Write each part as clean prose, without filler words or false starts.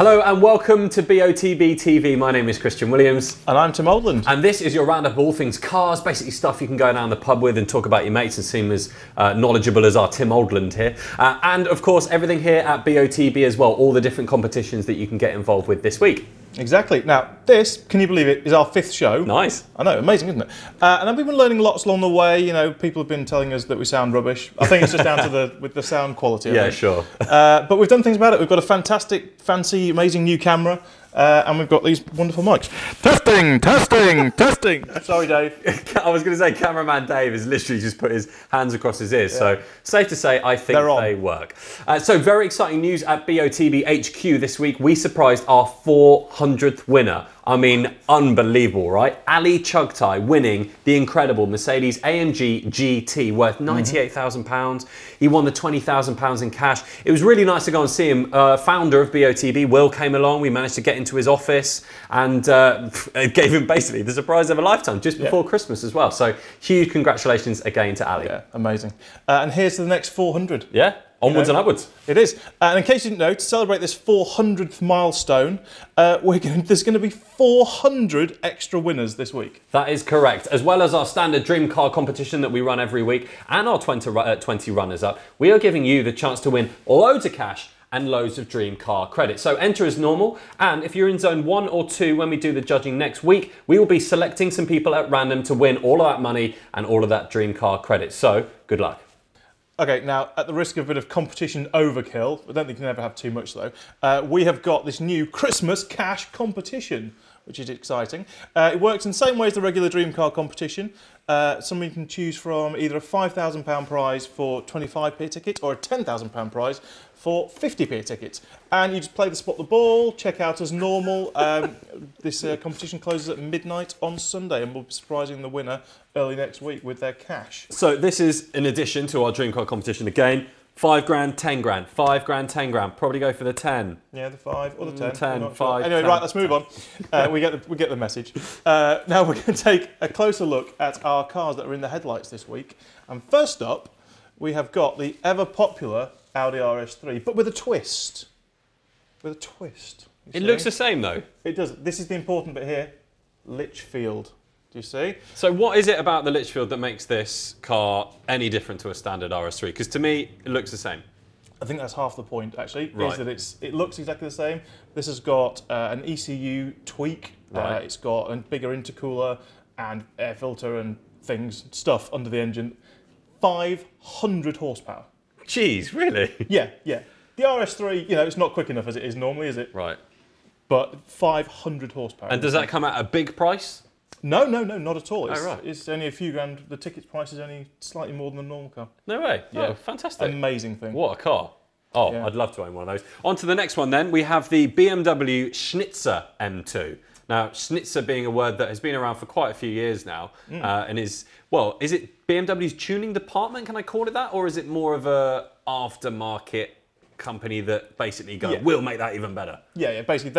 Hello and welcome to BOTB TV. My name is Christian Williams. And I'm Tim Oldland. And this is your roundup of all things cars, basically stuff you can go down the pub with and talk about your mates and seem as knowledgeable as our Tim Oldland here. And of course, everything here at BOTB as well, all the different competitions that you can get involved with this week. Exactly. Now, this, can you believe it, is our 5th show. Nice. I know, amazing, isn't it? And we've been learning lots along the way. You know, people have been telling us that we sound rubbish. I think it's just down to the sound quality. Yeah, sure. But we've done things about it. We've got a fantastic, fancy, amazing new camera. And we've got these wonderful mics. Testing, testing, testing. Sorry, Dave. I was going to say, cameraman Dave has literally just put his hands across his ears. Yeah. So safe to say, I think they work. So very exciting news at BOTB HQ this week. We surprised our 400th winner. I mean, unbelievable, right? Ali Chugtai winning the incredible Mercedes AMG GT worth £98,000. He won the £20,000 in cash. It was really nice to go and see him. Founder of BOTB, Will, came along. We managed to get into his office and gave him basically the surprise of a lifetime just before Christmas as well. So huge congratulations again to Ali. Yeah, amazing. And here's to the next 400. Yeah. Onwards and upwards. It is. And in case you didn't know, to celebrate this 400th milestone, there's going to be 400 extra winners this week. That is correct. As well as our standard dream car competition that we run every week and our 20 runners-up, we are giving you the chance to win loads of cash and loads of dream car credit. So enter as normal, and if you're in zone 1 or 2 when we do the judging next week, we will be selecting some people at random to win all of that money and all of that dream car credit. So good luck. Okay, now, at the risk of a bit of competition overkill, I don't think you can ever have too much though, we have got this new Christmas cash competition, which is exciting. It works in the same way as the regular dream car competition. Somebody can choose from either a £5,000 prize for 25p a ticket or a £10,000 prize for 50p a ticket. And you just play the spot the ball, check out as normal. This competition closes at midnight on Sunday and we'll be surprising the winner early next week with their cash. So this is in addition to our dream car competition again. 5 grand, 10 grand, 5 grand, 10 grand. Probably go for the 10. Yeah, the 5 or the 10. 10, 5. Sure. Anyway, 10. right, let's move on. We get the message. Now we're going to take a closer look at our cars that are in the headlights this week. And first up, we have got the ever popular Audi RS3, but with a twist. With a twist. It looks the same though. It does. This is the important bit here. Litchfield. Do you see? So what is it about the Litchfield that makes this car any different to a standard RS3? Because to me, it looks the same. I think that's half the point, actually, right. Is that it looks exactly the same. This has got an ECU tweak. Right. It's got a bigger intercooler and air filter and stuff under the engine. 500 horsepower. Jeez, really? Yeah, yeah. The RS3, you know, it's not quick enough as it is normally, is it? Right. But 500 horsepower. And does that come at a big price? No, not at all. Right. It's only a few grand. The ticket price is only slightly more than a normal car. No way. Yeah. Oh, fantastic. Amazing thing. What a car. Oh, yeah. I'd love to own one of those. On to the next one then. We have the BMW Schnitzer M2. Now, Schnitzer being a word that has been around for quite a few years now and is it BMW's tuning department, can I call it that? Or is it more of a aftermarket company that basically go, we'll make that even better? Yeah, basically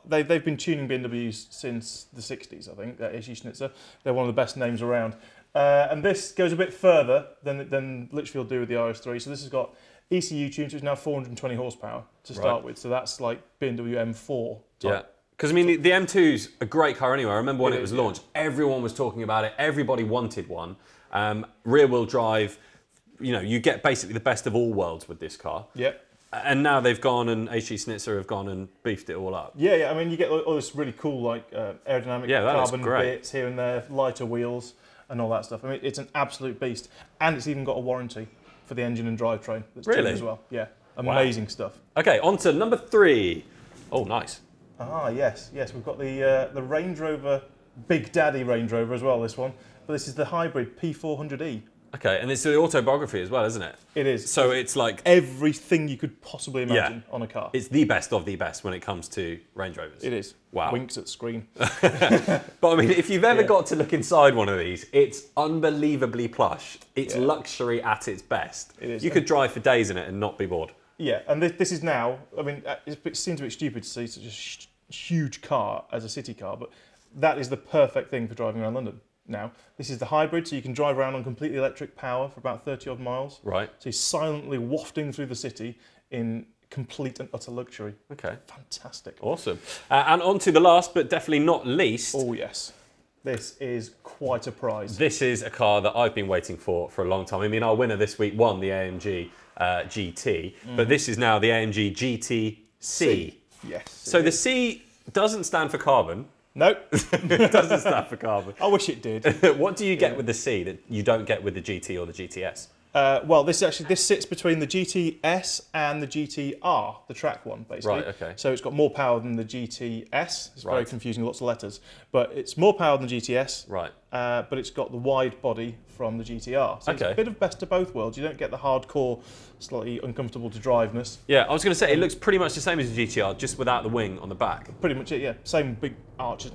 they've been tuning BMWs since the 60s, I think, Issue Schnitzer. They're one of the best names around. And this goes a bit further than Litchfield do with the RS3. So this has got ECU tunes, which is now 420 horsepower to start with. So that's like BMW M4 type. Yeah. Because, I mean, the M2's a great car anyway. I remember when it was launched, everyone was talking about it. Everybody wanted one. Rear-wheel drive, you know, you get basically the best of all worlds with this car. Yeah. And now they've gone and HG Schnitzer have gone and beefed it all up. Yeah. I mean, you get all this really cool, like, aerodynamic carbon bits here and there, lighter wheels and all that stuff. I mean, it's an absolute beast. And it's even got a warranty for the engine and drivetrain that's tuned as well. Yeah. Amazing stuff. Okay, on to number 3. Oh, nice. Ah, yes. We've got the Range Rover, Big Daddy Range Rover as well, this one. But this is the hybrid P400e. Okay, and it's the autobiography as well, isn't it? It is. So it's like everything you could possibly imagine on a car. It's the best of the best when it comes to Range Rovers. It is. Wow. Winks at screen. But I mean, if you've ever got to look inside one of these, it's unbelievably plush. It's luxury at its best. It is. You could drive for days in it and not be bored. Yeah, and this is now, I mean, it seems a bit stupid to see such a huge car as a city car, but that is the perfect thing for driving around London now. This is the hybrid, so you can drive around on completely electric power for about 30 odd miles. Right. So you're silently wafting through the city in complete and utter luxury. Okay. Fantastic. Awesome. And on to the last, but definitely not least. Oh, yes. This is quite a prize. This is a car that I've been waiting for a long time. I mean, our winner this week won the AMG GT, but this is now the AMG GT C. Yes. So the C doesn't stand for carbon. Nope. It doesn't stand for carbon. I wish it did. What do you get with the C that you don't get with the GT or the GTS? Well, this sits between the GTS and the GTR, the track one, basically. Right, okay. So it's got more power than the GTS. It's very confusing, lots of letters. But it's more power than the GTS. Right. But it's got the wide body from the GTR. So it's a bit of best of both worlds. You don't get the hardcore, slightly uncomfortable to driveness. Yeah, I was going to say, it looks pretty much the same as the GTR, just without the wing on the back. Pretty much it, yeah. Same big arches.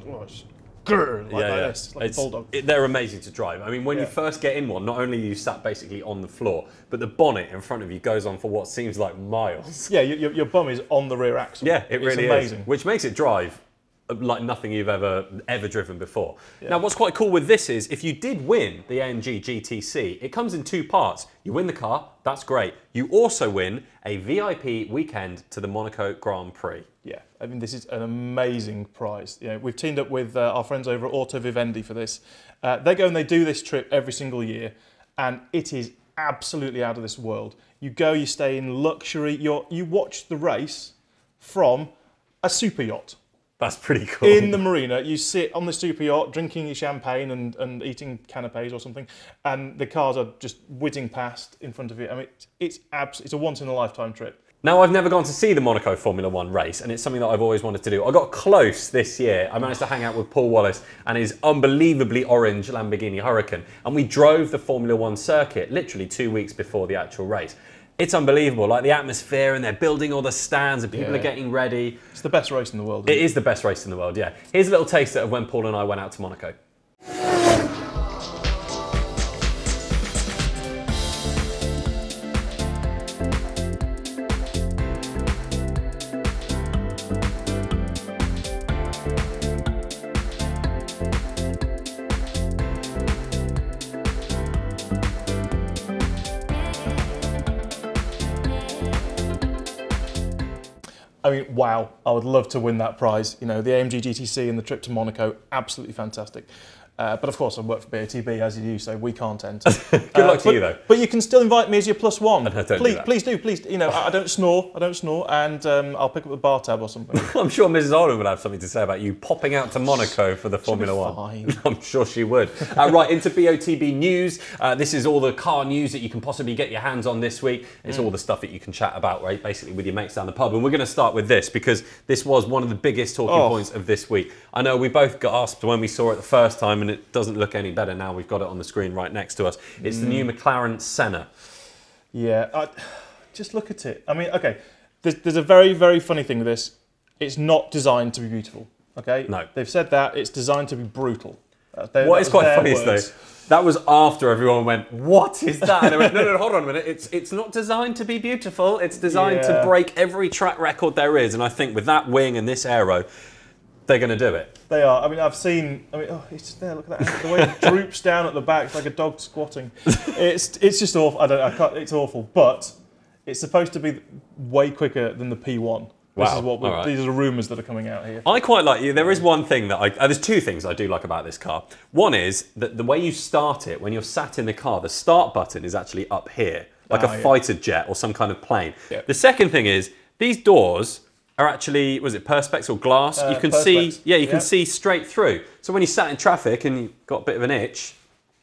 Like this, like a bulldog. They're amazing to drive. I mean, when you first get in one, not only are you sat basically on the floor, but the bonnet in front of you goes on for what seems like miles. Yeah, your bum is on the rear axle. Yeah, it's really amazing. Is. Which makes it drive like nothing you've ever driven before. Yeah. Now, what's quite cool with this is, if you did win the AMG GTC, it comes in two parts. You win the car, that's great. You also win a VIP weekend to the Monaco Grand Prix. Yeah, I mean, this is an amazing prize. You know, we've teamed up with our friends over at Automotive for this. They go and they do this trip every single year, and it is absolutely out of this world. You go, you stay in luxury, you watch the race from a super yacht. That's pretty cool. In the marina, you sit on the super yacht, drinking your champagne and eating canapes or something, and the cars are just whizzing past in front of you. I mean, it's a once-in-a-lifetime trip. Now, I've never gone to see the Monaco Formula One race, and it's something that I've always wanted to do. I got close this year. I managed to hang out with Paul Wallace and his unbelievably orange Lamborghini Huracan, and we drove the Formula One circuit literally 2 weeks before the actual race. It's unbelievable, like the atmosphere, and they're building all the stands and people are getting ready. It's the best race in the world. It is the best race in the world, yeah. Here's a little taster of when Paul and I went out to Monaco. I mean, wow, I would love to win that prize. You know, the AMG GTC and the trip to Monaco, absolutely fantastic. But of course, I work for BOTB, as you do, so we can't enter. Good luck to you, though. But you can still invite me as your +1. Please do. You know, I don't snore, and I'll pick up a bar tab or something. I'm sure Mrs. Oldham would have something to say about you popping out to Monaco for the Formula One. Fine. I'm sure she would. Right, into BOTB news. This is all the car news that you can possibly get your hands on this week. It's all the stuff that you can chat about, right, basically with your mates down the pub. And we're going to start with this, because this was one of the biggest talking points of this week. I know we both gasped when we saw it the first time, and it doesn't look any better now. We've got it on the screen right next to us. It's the new McLaren Senna. Yeah, just look at it. I mean, okay, there's a very, very funny thing with this. It's not designed to be beautiful, okay? No. They've said that. It's designed to be brutal. What is quite funny is, though, that was after everyone went, what is that? And they went, no, hold on a minute. It's not designed to be beautiful. It's designed to break every track record there is. And I think with that wing and this aero, they're going to do it. They are. I mean, it's just there. Look at that. The way it droops down at the back, it's like a dog squatting. It's just awful. It's awful. But it's supposed to be way quicker than the P1. Wow. These are the rumours that are coming out here. I quite like you. There is one thing that there's two things I do like about this car. One is that the way you start it, when you're sat in the car, the start button is actually up here, like a fighter jet or some kind of plane. Yep. The second thing is, these doors are actually, was it perspex or glass? You can see, you can see straight through. So when you sat in traffic and you've got a bit of an itch,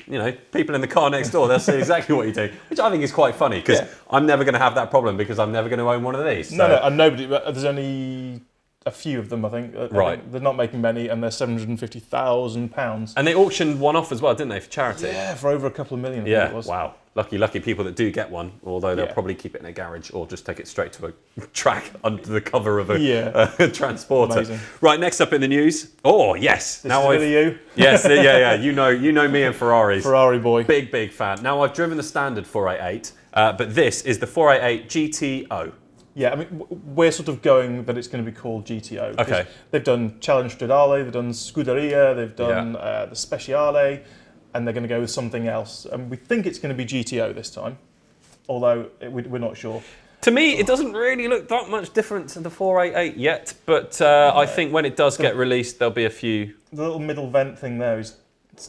you know, people in the car next door, they'll see exactly what you do, which I think is quite funny, because I'm never going to have that problem, because I'm never going to own one of these. So. No, and nobody, but there's only a few of them, I think. Right. They're not making many, and they're £750,000. And they auctioned one off as well, didn't they, for charity? Yeah, for over a couple of million, I think it was. Wow. Lucky people that do get one, although they'll probably keep it in a garage or just take it straight to a track under the cover of a transporter. Amazing. Right, next up in the news. Oh, yes. This is a bit of you. Yes, yeah. You know me and Ferraris. Ferrari boy. Big fan. Now, I've driven the standard 488, but this is the 488 GTO. Yeah, I mean, we're sort of going that it's going to be called GTO. Okay. They've done Challenge Stradale, they've done Scuderia, they've done the Speciale, and they're going to go with something else. And we think it's going to be GTO this time, although we're not sure. To me, it doesn't really look that much different to the 488 yet, but I think when it does get released, there'll be a few... The little middle vent thing there is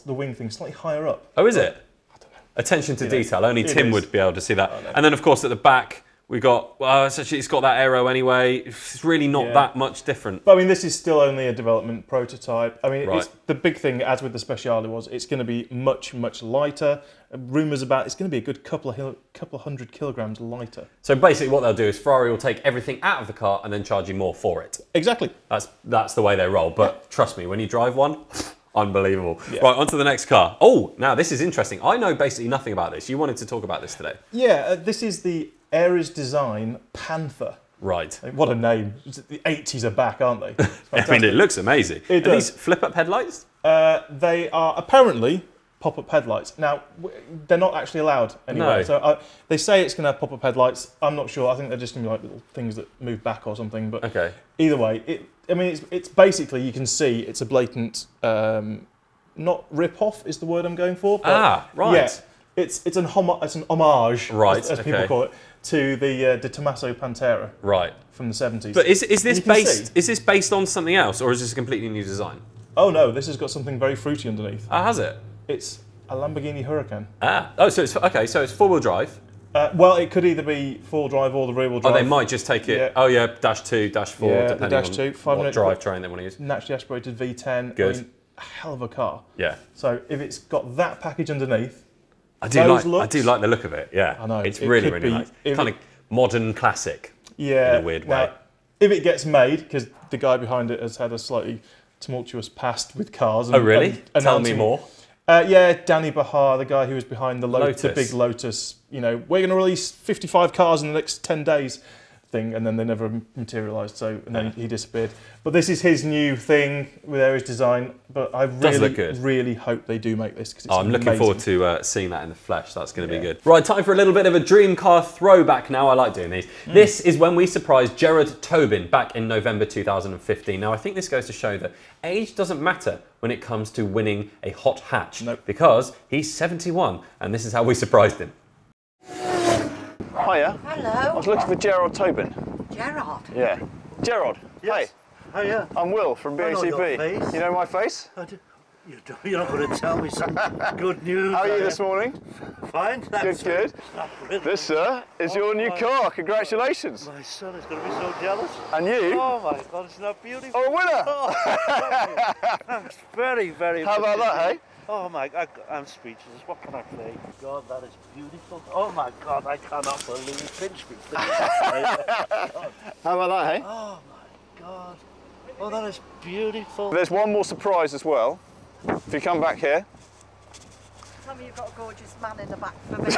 the wing thing slightly higher up. Oh, is it? I don't know. Attention to detail. Only Tim would be able to see that. And then, of course, at the back, we've got... Well, it's got that aero anyway. It's really not that much different. But I mean, this is still only a development prototype. I mean, it's, the big thing, as with the Speciale, was it's going to be much, much lighter. Rumours about it's going to be a good couple of hundred kilograms lighter. So basically what they'll do is Ferrari will take everything out of the car and then charge you more for it. Exactly. That's the way they roll. But trust me, when you drive one, unbelievable. Yeah. Right, on to the next car. Oh, now this is interesting. I know basically nothing about this. You wanted to talk about this today. Yeah, this is the RS3 Panther. Right. What a name. The 80s are back, aren't they? I mean, it looks amazing. Are these flip-up headlights? They are apparently pop-up headlights. Now, they're not actually allowed anywhere. No. So they say it's going to have pop-up headlights. I'm not sure. I think they're just going to be like little things that move back or something. But either way, it's basically, you can see it's a blatant, not rip-off is the word I'm going for. But right. Yeah, it's an homage, right, as people call it, to the De Tomaso Pantera. Right. From the 70s. But is this based on something else, or is this a completely new design? Oh no, this has got something very fruity underneath. Has it? It's a Lamborghini Huracan. Oh, so it's okay. So it's four-wheel drive. Well, it could either be four-wheel drive or the rear-wheel drive. Oh, they might just take it. Yeah. Oh yeah, -2, -4, depending on what drivetrain they want to use. Naturally aspirated V10. Good. I mean, a hell of a car. Yeah. So if it's got that package underneath, I do like the look of it. Yeah. I know. It's really nice. Kind of modern classic. Yeah. In a weird way. If it gets made, because the guy behind it has had a slightly tumultuous past with cars. Oh really? Tell me more. Yeah, Danny Bahar, the guy who was behind the big Lotus. You know, we're going to release 55 cars in the next 10 days thing, and then they never materialised. So and then he disappeared. But this is his new thing with Aries Design. But I really hope they do make this because it's amazing. Looking forward to seeing that in the flesh. That's going to be good. Right, time for a little bit of a dream car throwback now. I like doing these. This is when we surprised Gerard Tobin back in November 2015. Now, I think this goes to show that age doesn't matter when it comes to winning a hot hatch. Nope. Because he's 71, and this is how we surprised him. Hiya. Hello. I was looking for Gerard Tobin. Gerard? Yeah. Gerard. Yes. Hey. Hiya. I'm Will from BOTB. You know my face? You're not going to tell me some good news. How are you this morning? Fine, thanks. Good. This, sir, is your new car. Congratulations. My son is going to be so jealous. And you? Oh my God, isn't that beautiful? Oh, a winner! Oh, thanks very, very much. How about that, hey? Oh my God, I'm speechless. What can I say? God, that is beautiful. Oh my God, I cannot believe. Pinch me, please. How about that, hey? Oh my God. Oh, that is beautiful. There's one more surprise as well. If you come back here. Tell me you've got a gorgeous man in the back for me.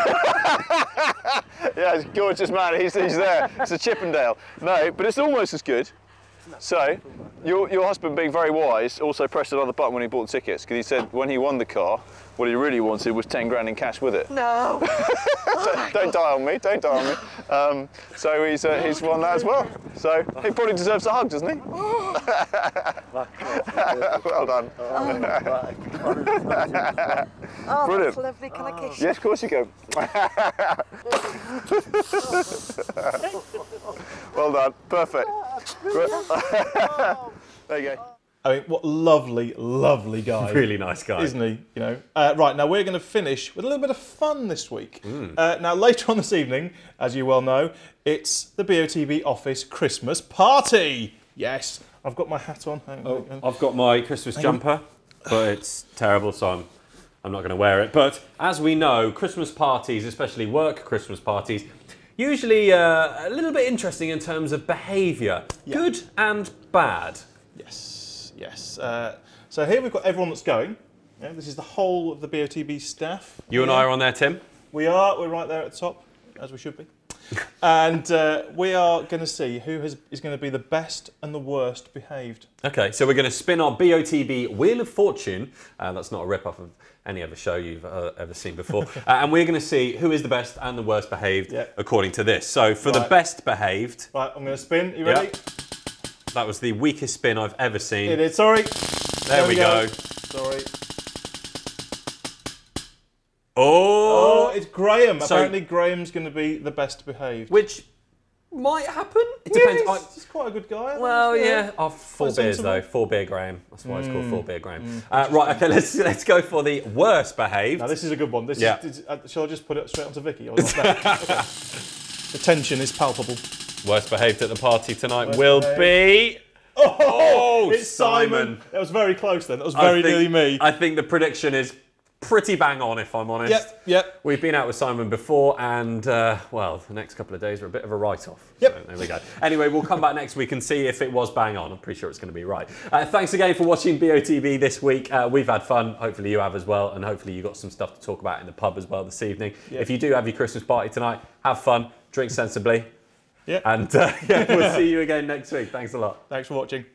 Yeah, it's a gorgeous man. He's there. It's a Chippendale. No, but it's almost as good. So, your husband, being very wise, also pressed another button when he bought the tickets, because he said when he won the car, what he really wanted was 10 grand in cash with it. No. Don't die on me, don't die on me. So he's won that as well. So he probably deserves a hug, doesn't he? Well done. Oh, Brilliant. that's lovely. Can I kiss you? Yes, of course you can. Well done, perfect. There you go. I mean, what lovely, lovely guy. Really nice guy. Isn't he? You know. Right, now we're going to finish with a little bit of fun this week. Now, later on this evening, as you well know, it's the BOTB office Christmas party. Yes, I've got my hat on. I've got my Christmas jumper, but it's terrible, so I'm not going to wear it. But as we know, Christmas parties, especially work Christmas parties, usually a little bit interesting in terms of behaviour. Yeah. Good and bad. Yes. So here we've got everyone that's going. Yeah, this is the whole of the BOTB staff. You and I are on there, Tim? We are. We're right there at the top, as we should be. And we are going to see who is going to be the best and the worst behaved. Okay, so we're going to spin our BOTB Wheel of Fortune. That's not a rip-off of any other show you've ever seen before. And we're going to see who is the best and the worst behaved according to this. So for the best behaved... Right, I'm going to spin. You ready? That was the weakest spin I've ever seen. It is, sorry. There we go. Sorry. Oh, it's Graham. Apparently Graham's going to be the best behaved. Which might happen. It depends. He's quite a good guy. Well, yeah. Oh, 4 beers though. 4 beer Graham. That's why it's called 4 beer Graham. Right. Okay. Let's go for the worst behaved. Now this is a good one. This is, shall I just put it straight onto Vicky? Or not? Okay. The tension is palpable. Worst behaved at the party tonight will be. Oh, it's Simon. That was very close then. That was very nearly me. I think the prediction is pretty bang on, if I'm honest. Yep. We've been out with Simon before, and well, the next couple of days are a bit of a write-off. Yep. So there we go. Anyway, we'll come back next week and see if it was bang on. I'm pretty sure it's going to be right. Thanks again for watching BOTB this week. We've had fun. Hopefully you have as well, and hopefully you got some stuff to talk about in the pub as well this evening. Yep. If you do have your Christmas party tonight, have fun, drink sensibly. Yeah. And we'll see you again next week. Thanks a lot. Thanks for watching.